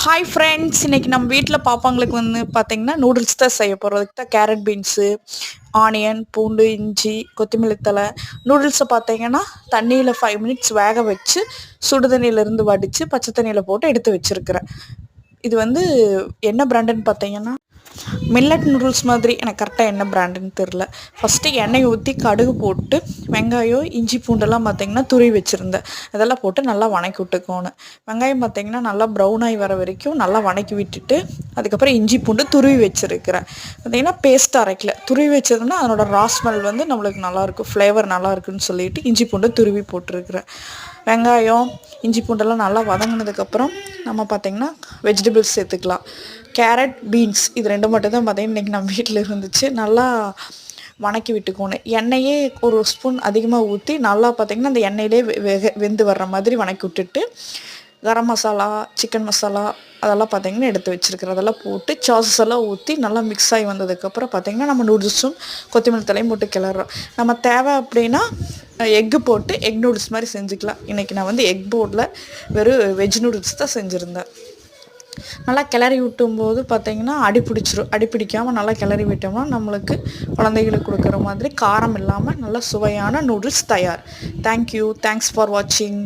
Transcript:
Hi friends, இன்னைக்கு நம்ம வீட்டில் பாப்பாங்களுக்கு வந்து பார்த்தீங்கன்னா நூடுல்ஸ் தான் செய்ய போகிறோம். அதுக்கு தான் கேரட் பீன்ஸு, ஆனியன், பூண்டு, இஞ்சி, கொத்தமல்லி தழை. நூடுல்ஸை பார்த்தீங்கன்னா தண்ணியில் 5 மினிட்ஸ் வேக வச்சு சுடு தண்ணியிலேருந்து வடித்து பச்சை தண்ணியில் போட்டு எடுத்து வச்சுருக்கிறேன். இது வந்து என்ன பிராண்டுன்னு பார்த்தீங்கன்னா மில்லட் நூடுல்ஸ் மாதிரி. எனக்கு கரெக்டாக என்ன பிராண்டுன்னு தெரில. ஃபஸ்ட்டு எண்ணெய் ஊற்றி கடுகு போட்டு வெங்காயம், இஞ்சி, பூண்டெல்லாம் பார்த்திங்கன்னா துருவி வச்சுருந்தேன். இதெல்லாம் போட்டு நல்லா வணக்கி விட்டுக்கோணும். வெங்காயம் பார்த்திங்கன்னா நல்லா ப்ரௌன் ஆகி வர வரைக்கும் நல்லா வணக்கி விட்டுட்டு அதுக்கப்புறம் இஞ்சி பூண்டு துருவி வச்சுருக்கிறேன். பார்த்திங்கன்னா பேஸ்ட் அரைக்கல, துருவி வச்சதுன்னா அதனோட ரா ஸ்மெல் வந்து நம்மளுக்கு நல்லாயிருக்கும், ஃப்ளேவர் நல்லா இருக்குன்னு சொல்லிட்டு இஞ்சி பூண்டு துருவி போட்டிருக்கிறேன். வெங்காயம், இஞ்சி பூண்டெல்லாம் நல்லா வதங்கினதுக்கப்புறம் நம்ம பார்த்திங்கன்னா வெஜிடபிள்ஸ் சேர்த்துக்கலாம். கேரட், பீன்ஸ் இது 2 மட்டும் தான் பார்த்திங்கன்னா இன்றைக்கி நம்ம வீட்டில் இருந்துச்சு. நல்லா வணக்கி விட்டுக்கோணும். எண்ணெயே ஒரு ஸ்பூன் அதிகமாக ஊற்றி நல்லா பார்த்திங்கன்னா அந்த எண்ணெயிலே வெந்து வர்ற மாதிரி வணக்கி விட்டுட்டு கரம் மசாலா, சிக்கன் மசாலா அதெல்லாம் பார்த்திங்கன்னா எடுத்து வச்சுருக்கிறேன். அதெல்லாம் போட்டு சாஸஸ் எல்லாம் ஊற்றி நல்லா மிக்ஸ் ஆகி வந்ததுக்கப்புறம் பார்த்திங்கன்னா நம்ம நூடுல்ஸும் கொத்தமல்லி தலையும் போட்டு கிளறோம். நம்ம தேவை அப்படின்னா எக்கு போட்டு எக் நூடுல்ஸ் மாதிரி செஞ்சுக்கலாம். இன்றைக்கி நான் வந்து எக் போர்டில் வெறும் வெஜ் நூடுல்ஸ் தான் செஞ்சுருந்தேன். நல்லா கிளறி விட்டும்போது பார்த்திங்கன்னா அடி பிடிக்காமல் நல்லா கிளறி விட்டோம்னா நம்மளுக்கு குழந்தைகளுக்கு கொடுக்குற மாதிரி காரம் இல்லாமல் நல்லா சுவையான நூடுல்ஸ் தயார். தேங்க்யூ, தேங்க்ஸ் ஃபார் வாட்சிங்.